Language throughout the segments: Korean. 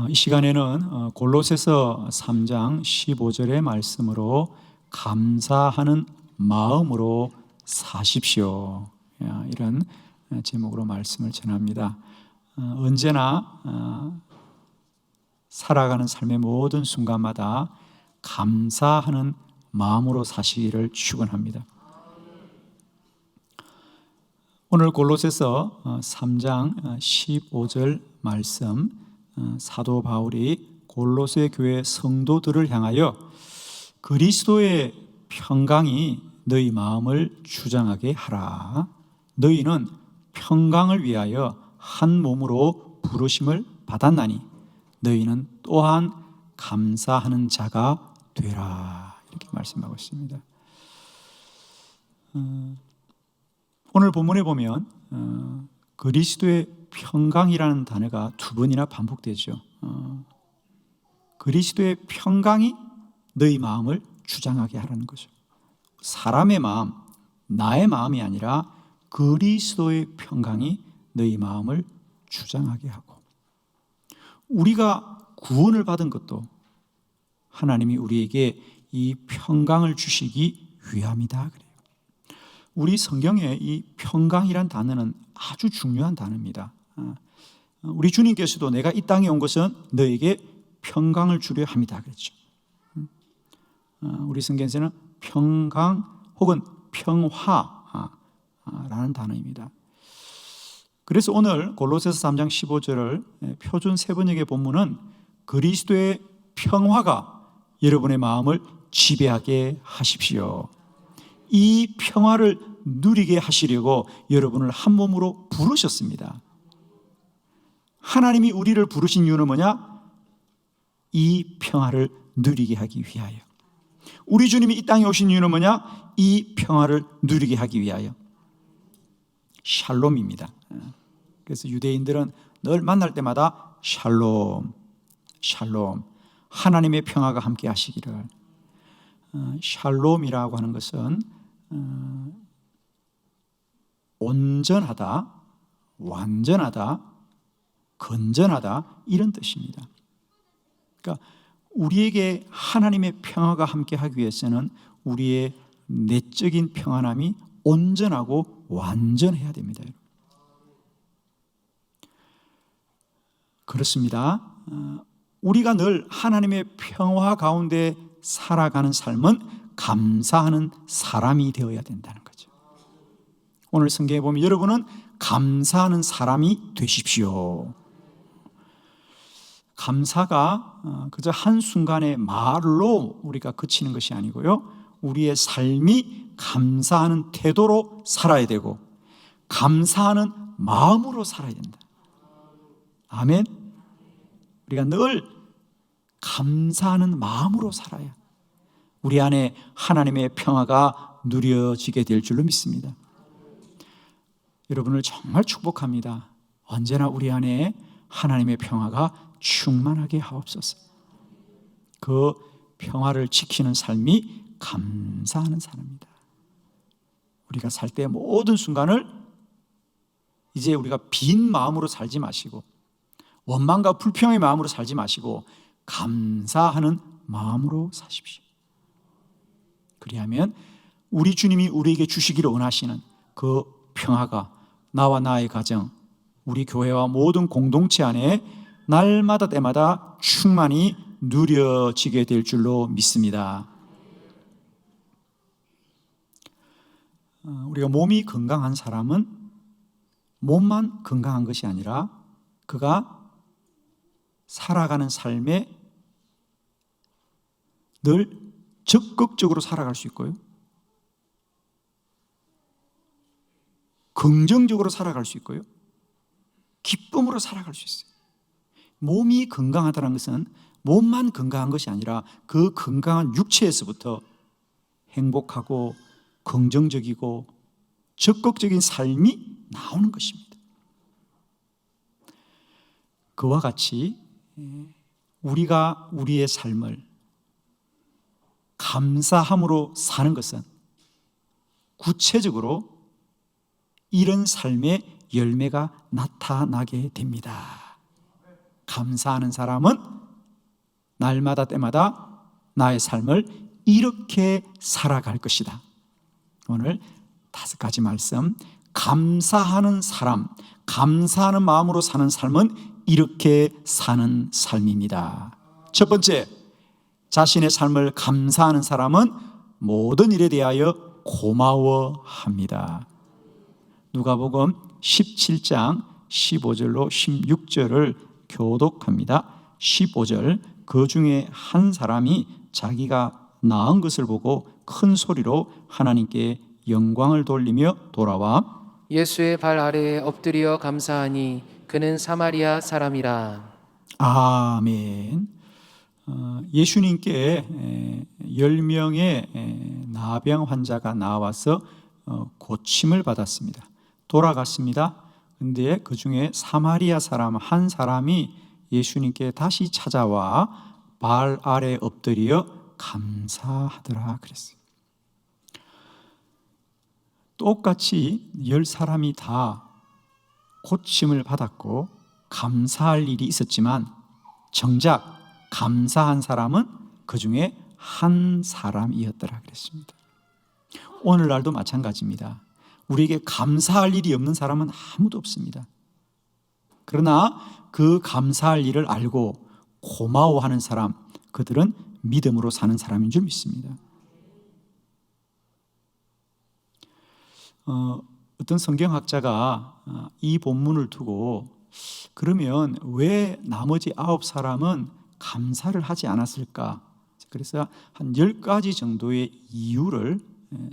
이 시간에는 골로새서 3장 15절의 말씀으로 감사하는 마음으로 사십시오, 이런 제목으로 말씀을 전합니다. 언제나 살아가는 삶의 모든 순간마다 감사하는 마음으로 사시기를 축원합니다. 오늘 골로새서 3장 15절 말씀, 사도 바울이 골로새 교회 성도들을 향하여 그리스도의 평강이 너희 마음을 주장하게 하라. 너희는 평강을 위하여 한 몸으로 부르심을 받았나니 너희는 또한 감사하는 자가 되라. 이렇게 말씀하고 있습니다. 오늘 본문에 보면 그리스도의 평강이라는 단어가 두 번이나 반복되죠. 그리스도의 평강이 너희 마음을 주장하게 하라는 거죠. 사람의 마음, 나의 마음이 아니라 그리스도의 평강이 너희 마음을 주장하게 하고, 우리가 구원을 받은 것도 하나님이 우리에게 이 평강을 주시기 위함이다 그래요. 우리 성경에 이 평강이란 단어는 아주 중요한 단어입니다. 우리 주님께서도 내가 이 땅에 온 것은 너에게 평강을 주려 함이다 그랬죠. 우리 성경에서는 평강 혹은 평화라는 단어입니다. 그래서 오늘 골로새서 3장 15절을 표준 세번역의 본문은 그리스도의 평화가 여러분의 마음을 지배하게 하십시오. 이 평화를 누리게 하시려고 여러분을 한 몸으로 부르셨습니다. 하나님이 우리를 부르신 이유는 뭐냐? 이 평화를 누리게 하기 위하여. 우리 주님이 이 땅에 오신 이유는 뭐냐? 이 평화를 누리게 하기 위하여. 샬롬입니다. 그래서 유대인들은 늘 만날 때마다 샬롬, 샬롬, 하나님의 평화가 함께 하시기를. 샬롬이라고 하는 것은 온전하다, 완전하다, 건전하다, 이런 뜻입니다. 그러니까 우리에게 하나님의 평화가 함께 하기 위해서는 우리의 내적인 평안함이 온전하고 완전해야 됩니다. 그렇습니다. 우리가 늘 하나님의 평화 가운데 살아가는 삶은 감사하는 사람이 되어야 된다는 거죠. 오늘 성경에 보면 여러분은 감사하는 사람이 되십시오. 감사가 그저 한순간의 말로 우리가 그치는 것이 아니고요, 우리의 삶이 감사하는 태도로 살아야 되고 감사하는 마음으로 살아야 된다. 아멘. 우리가 늘 감사하는 마음으로 살아야 우리 안에 하나님의 평화가 누려지게 될 줄로 믿습니다. 여러분을 정말 축복합니다. 언제나 우리 안에 하나님의 평화가 충만하게 하옵소서. 그 평화를 지키는 삶이 감사하는 사람입니다. 우리가 살 때 모든 순간을 이제 우리가 빈 마음으로 살지 마시고 원망과 불평의 마음으로 살지 마시고 감사하는 마음으로 사십시오. 그리하면 우리 주님이 우리에게 주시기를 원하시는 그 평화가 나와 나의 가정, 우리 교회와 모든 공동체 안에 날마다 때마다 충만히 누려지게 될 줄로 믿습니다. 우리가 몸이 건강한 사람은 몸만 건강한 것이 아니라 그가 살아가는 삶에 늘 적극적으로 살아갈 수 있고요, 긍정적으로 살아갈 수 있고요, 기쁨으로 살아갈 수 있어요. 몸이 건강하다는 것은 몸만 건강한 것이 아니라 그 건강한 육체에서부터 행복하고 긍정적이고 적극적인 삶이 나오는 것입니다. 그와 같이 우리가 우리의 삶을 감사함으로 사는 것은 구체적으로 이런 삶의 열매가 나타나게 됩니다. 감사하는 사람은 날마다 때마다 나의 삶을 이렇게 살아갈 것이다. 오늘 5가지 말씀, 감사하는 사람, 감사하는 마음으로 사는 삶은 이렇게 사는 삶입니다. 첫 번째, 자신의 삶을 감사하는 사람은 모든 일에 대하여 고마워합니다. 누가복음 17장 15절로 16절을 교독합니다. 15절, 그 중에 한 사람이 자기가 낳은 것을 보고 큰 소리로 하나님께 영광을 돌리며 돌아와 예수의 발 아래에 엎드려 감사하니 그는 사마리아 사람이라. 아멘. 예수님께 10명의 나병 환자가 나와서 고침을 받았습니다. 돌아갔습니다. 그런데 그 중에 사마리아 사람 한 사람이 예수님께 다시 찾아와 발 아래 엎드려 감사하더라 그랬어요. 똑같이 10사람이 다 고침을 받았고 감사할 일이 있었지만 정작 감사한 사람은 그 중에 한 사람이었더라 그랬습니다. 오늘날도 마찬가지입니다. 우리에게 감사할 일이 없는 사람은 아무도 없습니다. 그러나 그 감사할 일을 알고 고마워하는 사람, 그들은 믿음으로 사는 사람인 줄 믿습니다. 어떤 성경학자가 이 본문을 두고 그러면 왜 나머지 9사람은 감사를 하지 않았을까? 그래서 한 10가지 정도의 이유를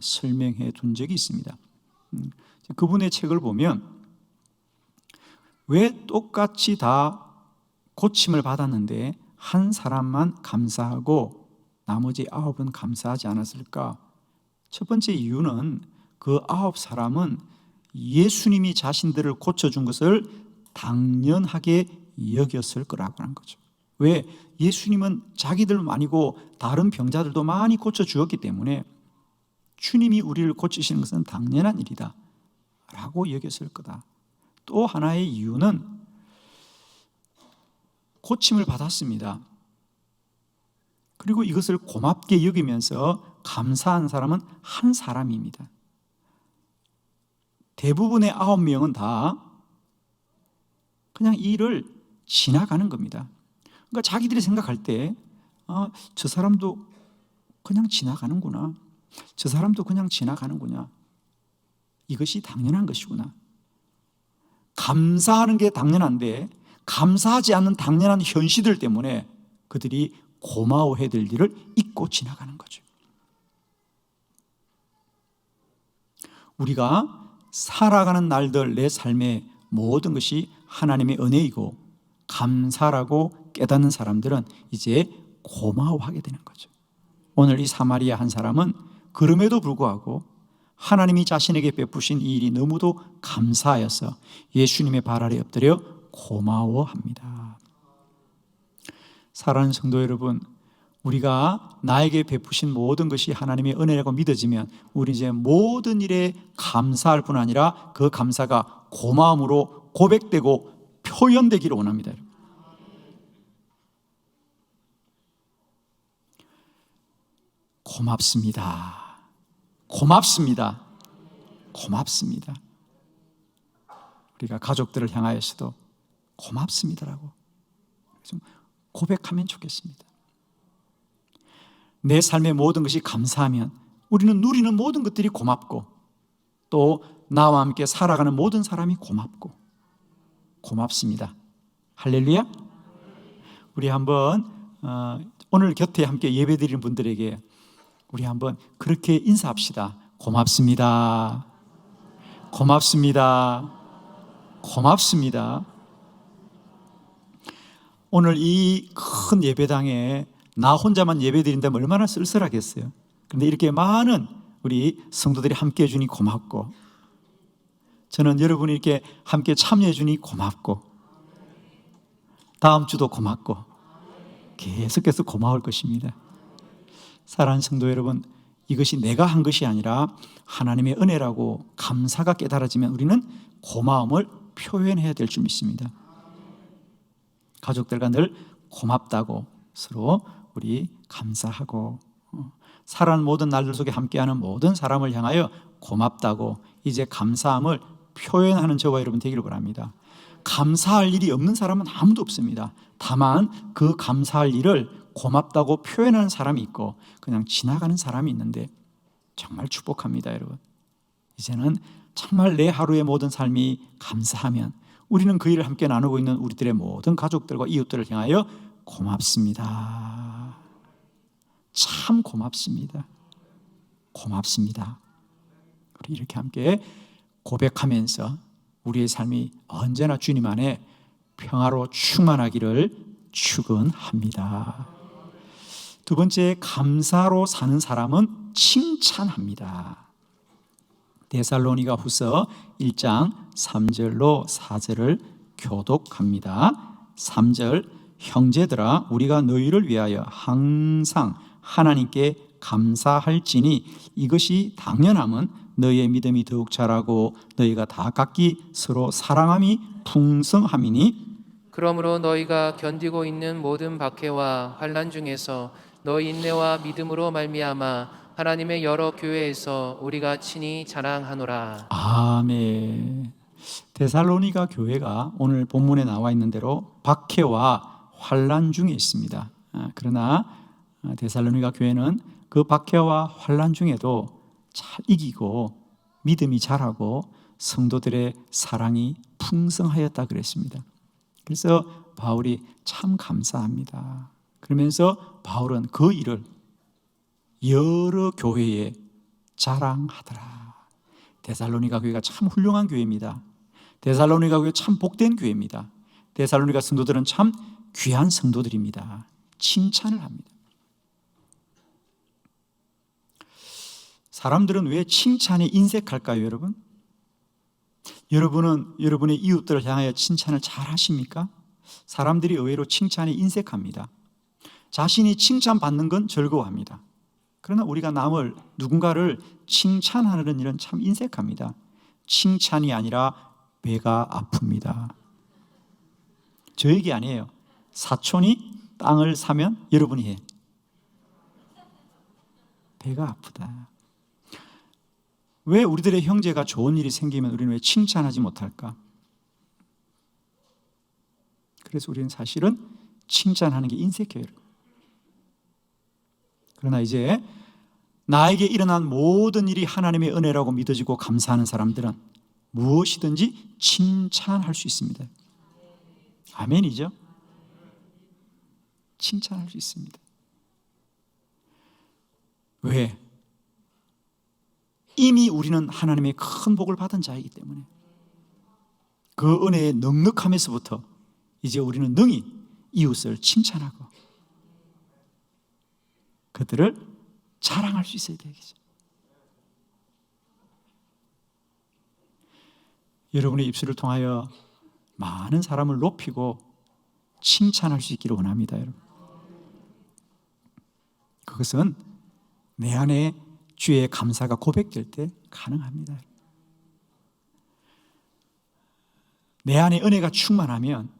설명해 둔 적이 있습니다. 그분의 책을 보면 왜 똑같이 다 고침을 받았는데 한 사람만 감사하고 나머지 9은 감사하지 않았을까? 첫 번째 이유는 그 9사람은 예수님이 자신들을 고쳐준 것을 당연하게 여겼을 거라고 하는 거죠. 왜? 예수님은 자기들만 아니고 다른 병자들도 많이 고쳐주었기 때문에 주님이 우리를 고치시는 것은 당연한 일이다 라고 여겼을 거다. 또 하나의 이유는 고침을 받았습니다. 그리고 이것을 고맙게 여기면서 감사한 사람은 한 사람입니다. 대부분의 9명은 다 그냥 이 일을 지나가는 겁니다. 그러니까 자기들이 생각할 때 저 사람도 그냥 지나가는구나, 저 사람도 그냥 지나가는구나, 이것이 당연한 것이구나. 감사하는 게 당연한데 감사하지 않는 당연한 현실들 때문에 그들이 고마워해야 될 일을 잊고 지나가는 거죠. 우리가 살아가는 날들 내 삶의 모든 것이 하나님의 은혜이고 감사라고 깨닫는 사람들은 이제 고마워하게 되는 거죠. 오늘 이 사마리아 한 사람은 그럼에도 불구하고 하나님이 자신에게 베푸신 이 일이 너무도 감사하여서 예수님의 발 아래 엎드려 고마워합니다. 사랑하는 성도 여러분, 우리가 나에게 베푸신 모든 것이 하나님의 은혜라고 믿어지면 우리 이제 모든 일에 감사할 뿐 아니라 그 감사가 고마움으로 고백되고 표현되기를 원합니다. 고맙습니다. 고맙습니다. 고맙습니다. 우리가 가족들을 향하여서도 고맙습니다라고 좀 고백하면 좋겠습니다. 내 삶의 모든 것이 감사하면 우리는 누리는 모든 것들이 고맙고 또 나와 함께 살아가는 모든 사람이 고맙고 고맙습니다. 할렐루야. 우리 한번 오늘 곁에 함께 예배드리는 분들에게 우리 한번 그렇게 인사합시다. 고맙습니다. 고맙습니다. 고맙습니다. 오늘 이 큰 예배당에 나 혼자만 예배드린다면 얼마나 쓸쓸하겠어요. 그런데 이렇게 많은 우리 성도들이 함께해 주니 고맙고 저는 여러분이 이렇게 함께 참여해 주니 고맙고 다음 주도 고맙고 계속해서 고마울 것입니다. 사랑하는 성도 여러분, 이것이 내가 한 것이 아니라 하나님의 은혜라고 감사가 깨달아지면 우리는 고마움을 표현해야 될 줄 믿습니다. 가족들과 늘 고맙다고 서로 우리 감사하고, 살아가는 모든 날들 속에 함께하는 모든 사람을 향하여 고맙다고 이제 감사함을 표현하는 저와 여러분 되기를 바랍니다. 감사할 일이 없는 사람은 아무도 없습니다. 다만 그 감사할 일을 고맙다고 표현하는 사람이 있고 그냥 지나가는 사람이 있는데 정말 축복합니다, 여러분. 이제는 정말 내 하루의 모든 삶이 감사하면 우리는 그 일을 함께 나누고 있는 우리들의 모든 가족들과 이웃들을 향하여 고맙습니다. 참 고맙습니다. 고맙습니다. 우리 이렇게 함께 고백하면서 우리의 삶이 언제나 주님 안에 평화로 충만하기를 축원합니다. 두 번째, 감사로 사는 사람은 칭찬합니다. 데살로니가 후서 1장 3절로 4절을 교독합니다. 3절, 형제들아 우리가 너희를 위하여 항상 하나님께 감사할지니 이것이 당연함은 너희의 믿음이 더욱 자라고 너희가 다 각기 서로 사랑함이 풍성함이니, 그러므로 너희가 견디고 있는 모든 박해와 환난 중에서 너희 인내와 믿음으로 말미암아 하나님의 여러 교회에서 우리가 친히 자랑하노라. 아멘. 데살로니가 교회가 오늘 본문에 나와 있는 대로 박해와 환난 중에 있습니다. 그러나 데살로니가 교회는 그 박해와 환난 중에도 잘 이기고 믿음이 자라고 성도들의 사랑이 풍성하였다 그랬습니다. 그래서 바울이 참 감사합니다. 그러면서 바울은 그 일을 여러 교회에 자랑하더라. 데살로니가 교회가 참 훌륭한 교회입니다. 데살로니가 교회 참 복된 교회입니다. 데살로니가 성도들은 참 귀한 성도들입니다. 칭찬을 합니다. 사람들은 왜 칭찬에 인색할까요, 여러분? 여러분은 여러분의 이웃들을 향하여 칭찬을 잘 하십니까? 사람들이 의외로 칭찬에 인색합니다. 자신이 칭찬받는 건 즐거워합니다. 그러나 우리가 누군가를 칭찬하는 일은 참 인색합니다. 칭찬이 아니라 배가 아픕니다. 저 얘기 아니에요. 사촌이 땅을 사면 여러분이 해. 배가 아프다. 왜 우리들의 형제가 좋은 일이 생기면 우리는 왜 칭찬하지 못할까? 그래서 우리는 사실은 칭찬하는 게 인색해요. 그러나 이제 나에게 일어난 모든 일이 하나님의 은혜라고 믿어지고 감사하는 사람들은 무엇이든지 칭찬할 수 있습니다. 아멘이죠? 칭찬할 수 있습니다. 왜? 이미 우리는 하나님의 큰 복을 받은 자이기 때문에 그 은혜의 넉넉함에서부터 이제 우리는 능히 이웃을 칭찬하고 그들을 자랑할 수 있어야 되겠죠. 여러분의 입술을 통하여 많은 사람을 높이고 칭찬할 수 있기를 원합니다, 여러분. 그것은 내 안에 주의 감사가 고백될 때 가능합니다. 내 안에 은혜가 충만하면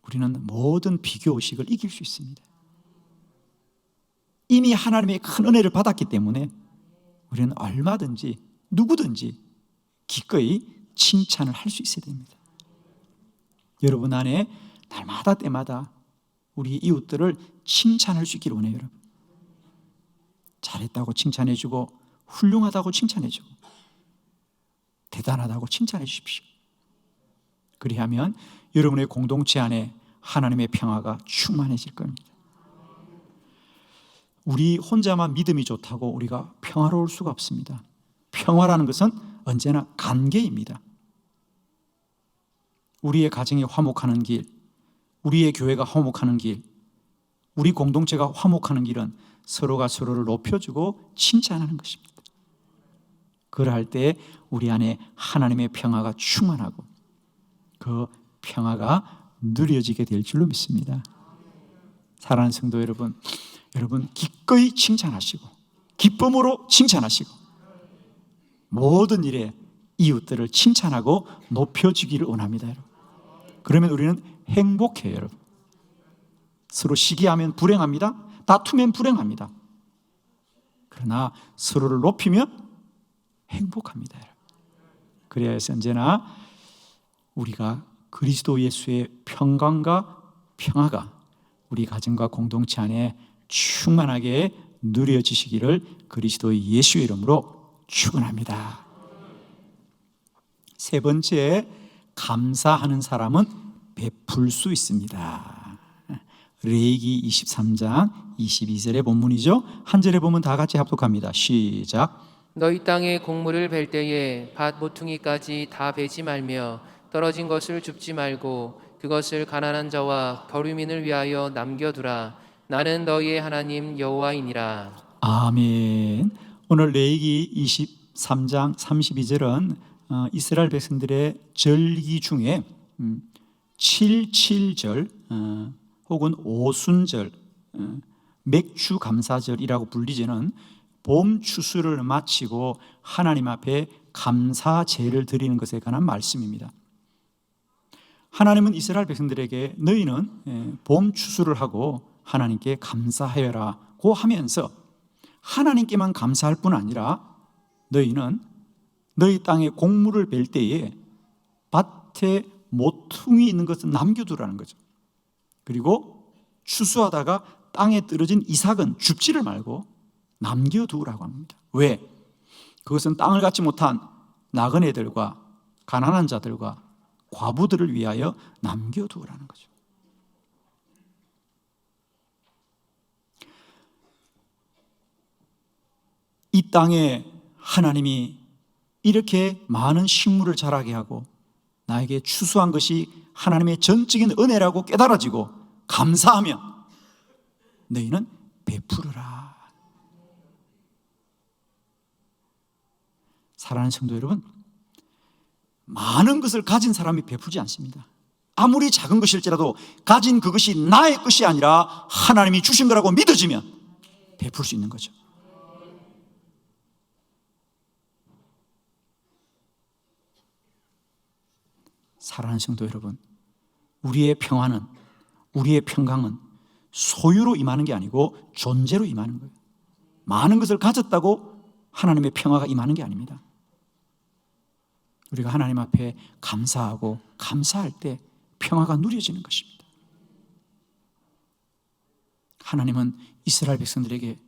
우리는 모든 비교의식을 이길 수 있습니다. 이미 하나님의 큰 은혜를 받았기 때문에 우리는 얼마든지 누구든지 기꺼이 칭찬을 할 수 있어야 됩니다. 여러분 안에 날마다 때마다 우리 이웃들을 칭찬할 수 있기를 원해요, 여러분. 잘했다고 칭찬해주고 훌륭하다고 칭찬해주고 대단하다고 칭찬해 주십시오. 그리하면 여러분의 공동체 안에 하나님의 평화가 충만해질 겁니다. 우리 혼자만 믿음이 좋다고 우리가 평화로울 수가 없습니다. 평화라는 것은 언제나 관계입니다. 우리의 가정이 화목하는 길, 우리의 교회가 화목하는 길, 우리 공동체가 화목하는 길은 서로가 서로를 높여주고 칭찬하는 것입니다. 그럴 때 우리 안에 하나님의 평화가 충만하고 그 평화가 누려지게 될 줄로 믿습니다. 사랑하는 성도 여러분, 여러분 기꺼이 칭찬하시고 기쁨으로 칭찬하시고 모든 일에 이웃들을 칭찬하고 높여주기를 원합니다, 여러분. 그러면 우리는 행복해요, 여러분. 서로 시기하면 불행합니다. 다투면 불행합니다. 그러나 서로를 높이면 행복합니다. 그래야 해서 언제나 우리가 그리스도 예수의 평강과 평화가 우리 가정과 공동체 안에 충만하게 누려지시기를 그리스도의 예수의 이름으로 축원합니다. 세 번째, 감사하는 사람은 베풀 수 있습니다. 레위기 23장 22절의 본문이죠. 한 절에 보면 다 같이 합독합니다. 시작. 너희 땅에 곡물을 벨 때에 밭 모퉁이까지 다 베지 말며 떨어진 것을 줍지 말고 그것을 가난한 자와 거류민을 위하여 남겨두라. 나는 너희의 하나님 여호와이니라. 아멘. 오늘 레위기 23장 32절은 이스라엘 백성들의 절기 중에 77절 혹은 오순절, 맥주 감사절이라고 불리지는 봄 추수를 마치고 하나님 앞에 감사제를 드리는 것에 관한 말씀입니다. 하나님은 이스라엘 백성들에게 너희는 봄 추수를 하고 하나님께 감사하여라고 하면서 하나님께만 감사할 뿐 아니라 너희는 너희 땅에 곡물을 벨 때에 밭에 모퉁이 있는 것은 남겨두라는 거죠. 그리고 추수하다가 땅에 떨어진 이삭은 줍지를 말고 남겨두라고 합니다. 왜? 그것은 땅을 갖지 못한 나그네들과 가난한 자들과 과부들을 위하여 남겨두라는 거죠. 이 땅에 하나님이 이렇게 많은 식물을 자라게 하고 나에게 추수한 것이 하나님의 전적인 은혜라고 깨달아지고 감사하면 너희는 베풀어라. 사랑하는 성도 여러분, 많은 것을 가진 사람이 베풀지 않습니다. 아무리 작은 것일지라도 가진 그것이 나의 것이 아니라 하나님이 주신 거라고 믿어지면 베풀 수 있는 거죠. 사랑하는 성도 여러분, 우리의 평화는, 우리의 평강은 소유로 임하는 게 아니고 존재로 임하는 거예요. 많은 것을 가졌다고 하나님의 평화가 임하는 게 아닙니다. 우리가 하나님 앞에 감사하고 감사할 때 평화가 누려지는 것입니다. 하나님은 이스라엘 백성들에게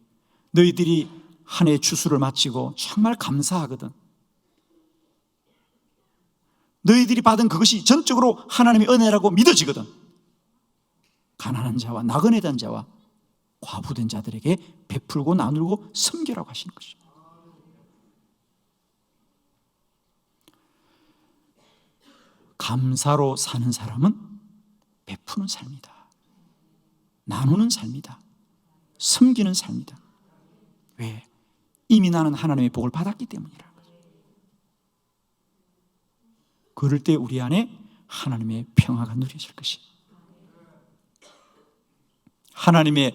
너희들이 한 해의 추수를 마치고 정말 감사하거든, 너희들이 받은 그것이 전적으로 하나님의 은혜라고 믿어지거든, 가난한 자와 나그네된 자와 과부된 자들에게 베풀고 나누고 섬기라고 하시는 것이죠. 감사로 사는 사람은 베푸는 삶이다, 나누는 삶이다, 섬기는 삶이다. 왜? 이미 나는 하나님의 복을 받았기 때문이라. 그럴 때 우리 안에 하나님의 평화가 누려질 것이, 하나님의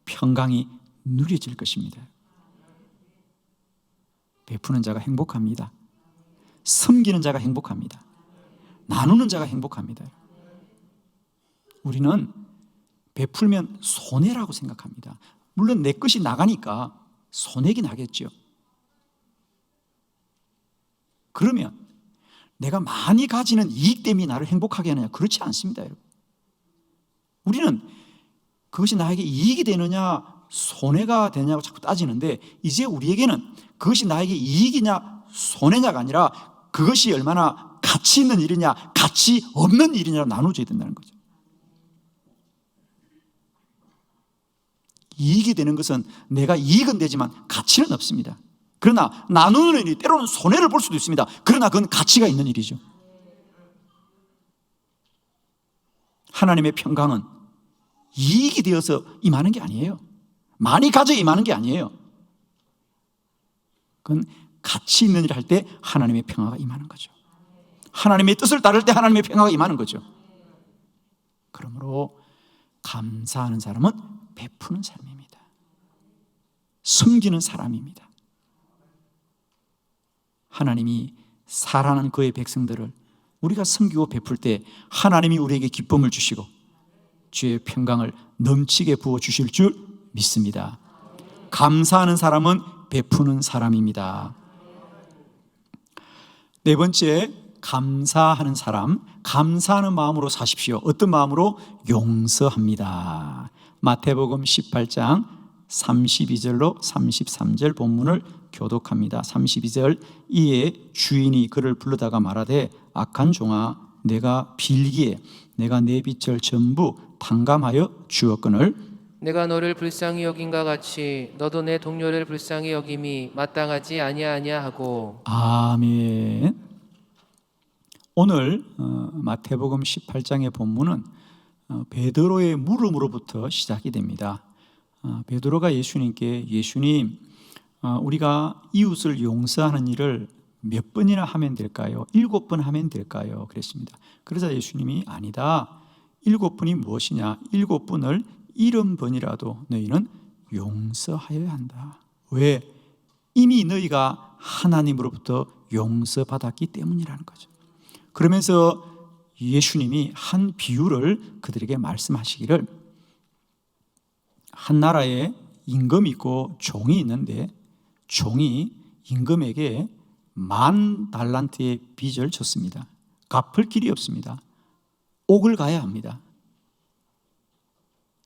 평강이 누려질 것입니다. 베푸는 자가 행복합니다. 섬기는 자가 행복합니다. 나누는 자가 행복합니다. 우리는 베풀면 손해라고 생각합니다. 물론 내 것이 나가니까 손해긴 하겠죠. 그러면 내가 많이 가지는 이익 때문에 나를 행복하게 하느냐? 그렇지 않습니다, 여러분. 우리는 그것이 나에게 이익이 되느냐 손해가 되느냐고 자꾸 따지는데, 이제 우리에게는 그것이 나에게 이익이냐 손해냐가 아니라 그것이 얼마나 가치 있는 일이냐 가치 없는 일이냐로 나눠져야 된다는 거죠. 이익이 되는 것은 내가 이익은 되지만 가치는 없습니다. 그러나 나누는 일이 때로는 손해를 볼 수도 있습니다. 그러나 그건 가치가 있는 일이죠. 하나님의 평강은 이익이 되어서 임하는 게 아니에요. 많이 가져 임하는 게 아니에요. 그건 가치 있는 일을 할 때 하나님의 평화가 임하는 거죠. 하나님의 뜻을 따를 때 하나님의 평화가 임하는 거죠. 그러므로 감사하는 사람은 베푸는 삶입니다. 섬기는 사람입니다. 하나님이 사랑하는 그의 백성들을 우리가 섬기고 베풀 때 하나님이 우리에게 기쁨을 주시고 주의 평강을 넘치게 부어주실 줄 믿습니다. 감사하는 사람은 베푸는 사람입니다. 네 번째, 감사하는 사람, 감사하는 마음으로 사십시오. 어떤 마음으로? 용서합니다. 마태복음 18장 32절로 33절 본문을 교독합니다. 32절, 이에 주인이 그를 불러다가 말하되 악한 종아, 내가 빌기에 내가 내 빚을 전부 탕감하여 주었거늘 내가 너를 불쌍히 여긴가 같이 너도 내 동료를 불쌍히 여김이 마땅하지 아니하냐 하고. 아멘. 오늘 마태복음 18장의 본문은 베드로의 물음으로부터 시작이 됩니다. 베드로가 예수님께 예수님, 우리가 이웃을 용서하는 일을 몇 번이나 하면 될까요? 7번 하면 될까요? 그랬습니다. 그러자 예수님이 아니다. 7번이 무엇이냐? 7번을 70번이라도 너희는 용서하여야 한다. 왜? 이미 너희가 하나님으로부터 용서받았기 때문이라는 거죠. 그러면서 예수님이 한 비유를 그들에게 말씀하시기를, 한 나라에 임금이 있고 종이 있는데 종이 임금에게 10,000달란트의 빚을 졌습니다. 갚을 길이 없습니다. 옥을 가야 합니다.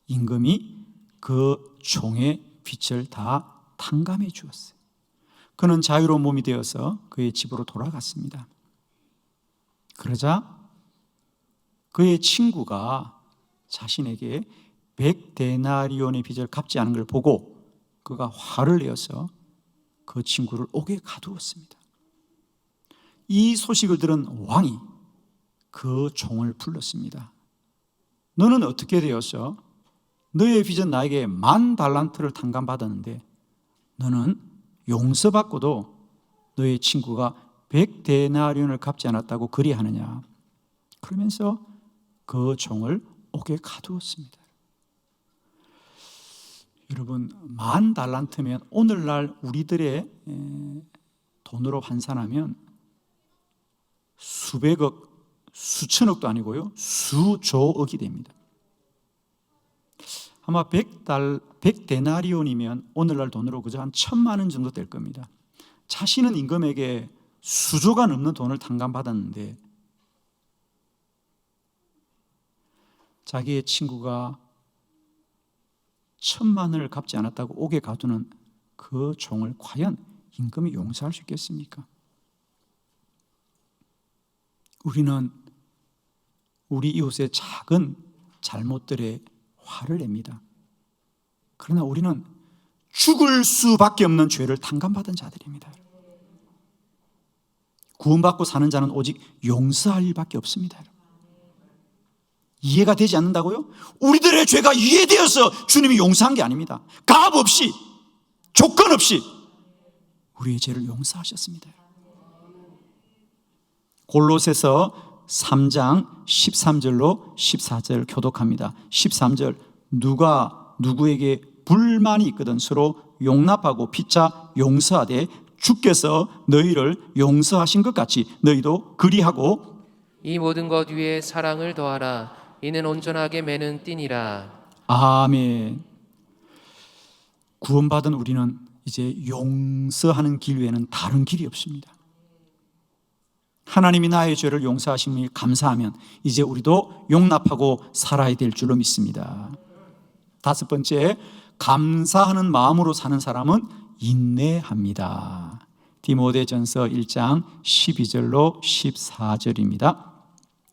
임금이 그 종의 빚을 다 탕감해 주었어요. 그는 자유로운 몸이 되어서 그의 집으로 돌아갔습니다. 그러자 그의 친구가 자신에게 100데나리온의 빚을 갚지 않은 걸 보고 그가 화를 내어서 그 친구를 옥에 가두었습니다. 이 소식을 들은 왕이 그 종을 불렀습니다. 너는 어떻게 되었어? 너의 빚은 나에게 10,000달란트를 탕감받았는데 너는 용서받고도 너의 친구가 100데나리온을 갚지 않았다고 그리하느냐? 그러면서 그 종을 옥에 가두었습니다. 여러분, 10,000달란트면 오늘날 우리들의 돈으로 환산하면 수백억, 수천억도 아니고요, 수조억이 됩니다. 아마 100데나리온이면 오늘날 돈으로 그저 한 1,000만 원 정도 될 겁니다. 자신은 임금에게 수조가 넘는 돈을 탕감받았는데 자기의 친구가 1,000만 원을 갚지 않았다고 옥에 가두는 그 종을 과연 임금이 용서할 수 있겠습니까? 우리는 우리 이웃의 작은 잘못들에 화를 냅니다. 그러나 우리는 죽을 수밖에 없는 죄를 탕감받은 자들입니다. 구원받고 사는 자는 오직 용서할 일밖에 없습니다. 이해가 되지 않는다고요? 우리들의 죄가 이해되어서 주님이 용서한 게 아닙니다. 값 없이, 조건 없이 우리의 죄를 용서하셨습니다. 골로새서 3장 13절로 14절 교독합니다. 13절, 누가 누구에게 불만이 있거든 서로 용납하고 피차 용서하되 주께서 너희를 용서하신 것 같이 너희도 그리하고 이 모든 것 위에 사랑을 더하라. 이는 온전하게 매는 띠니라. 아멘. 구원받은 우리는 이제 용서하는 길 외에는 다른 길이 없습니다. 하나님이 나의 죄를 용서하심을 감사하면 이제 우리도 용납하고 살아야 될 줄로 믿습니다. 5번째, 감사하는 마음으로 사는 사람은 인내합니다. 디모데전서 1장 12절로 14절입니다.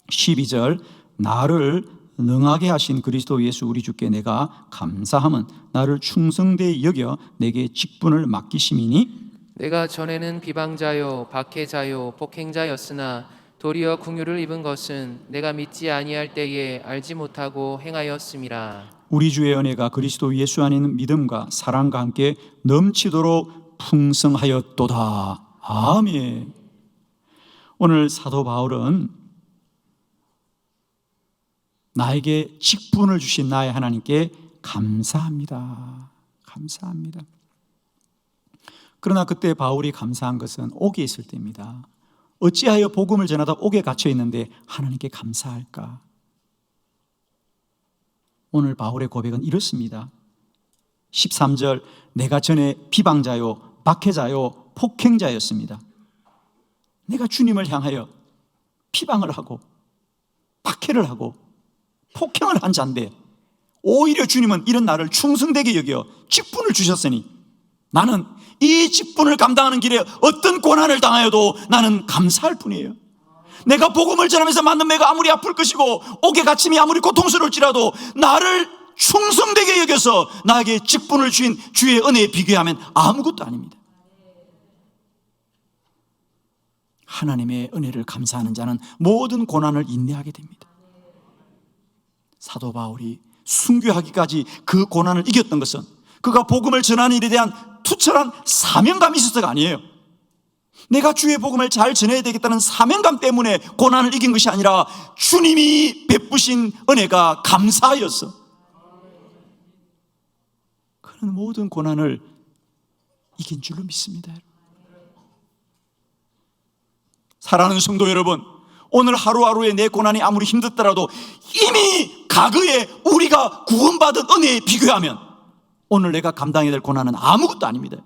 12절, 나를 능하게 하신 그리스도 예수 우리 주께 내가 감사함은 나를 충성되이 여겨 내게 직분을 맡기심이니 내가 전에는 비방자요 박해자요 폭행자였으나 도리어 긍휼을 입은 것은 내가 믿지 아니할 때에 알지 못하고 행하였음이라. 우리 주의 은혜가 그리스도 예수 안에 있는 믿음과 사랑과 함께 넘치도록 풍성하였도다. 아멘. 오늘 사도 바울은 나에게 직분을 주신 나의 하나님께 감사합니다. 감사합니다. 그러나 그때 바울이 감사한 것은 옥에 있을 때입니다. 어찌하여 복음을 전하다 옥에 갇혀 있는데 하나님께 감사할까? 오늘 바울의 고백은 이렇습니다. 13절, 내가 전에 비방자요, 박해자요, 폭행자였습니다. 내가 주님을 향하여 비방을 하고 박해를 하고 폭행을 한 자인데 오히려 주님은 이런 나를 충성되게 여겨 직분을 주셨으니 나는 이 직분을 감당하는 길에 어떤 고난을 당하여도 나는 감사할 뿐이에요. 내가 복음을 전하면서 맞는 매가 아무리 아플 것이고 옥의 갇힘이 아무리 고통스러울지라도 나를 충성되게 여겨서 나에게 직분을 주인 주의 은혜에 비교하면 아무것도 아닙니다. 하나님의 은혜를 감사하는 자는 모든 고난을 인내하게 됩니다. 사도 바울이 순교하기까지 그 고난을 이겼던 것은 그가 복음을 전하는 일에 대한 투철한 사명감이 있어서가 아니에요. 내가 주의 복음을 잘 전해야 되겠다는 사명감 때문에 고난을 이긴 것이 아니라 주님이 베푸신 은혜가 감사하였어. 그런 모든 고난을 이긴 줄로 믿습니다. 사랑하는 성도 여러분, 오늘 하루하루의 내 고난이 아무리 힘들더라도 이미 과거에 우리가 구원받은 은혜에 비교하면 오늘 내가 감당해야 될 고난은 아무것도 아닙니다.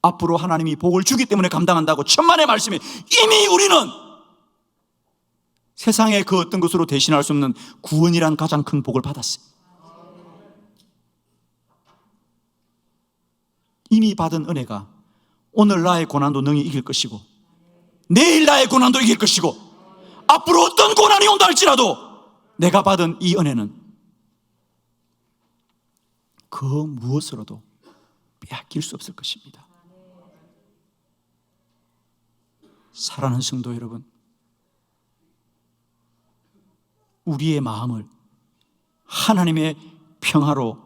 앞으로 하나님이 복을 주기 때문에 감당한다고 천만의 말씀에 이미 우리는 세상의 그 어떤 것으로 대신할 수 없는 구원이란 가장 큰 복을 받았어요. 이미 받은 은혜가 오늘 나의 고난도 능히 이길 것이고 내일 나의 고난도 이길 것이고 앞으로 어떤 고난이 온다 할지라도 내가 받은 이 은혜는 그 무엇으로도 빼앗길 수 없을 것입니다. 사랑하는 성도 여러분, 우리의 마음을 하나님의 평화로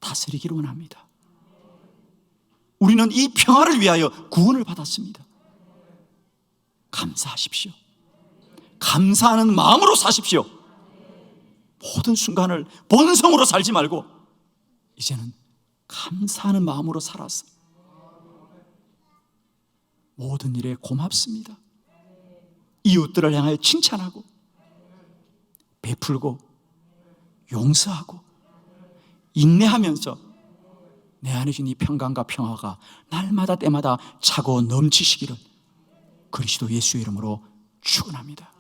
다스리기를 원합니다. 우리는 이 평화를 위하여 구원을 받았습니다. 감사하십시오. 감사하는 마음으로 사십시오. 모든 순간을 본성으로 살지 말고 이제는 감사하는 마음으로 살아서 모든 일에 고맙습니다. 이웃들을 향하여 칭찬하고 베풀고 용서하고 인내하면서 내 안에 있는 이 평강과 평화가 날마다 때마다 차고 넘치시기를 그리스도 예수의 이름으로 축원합니다.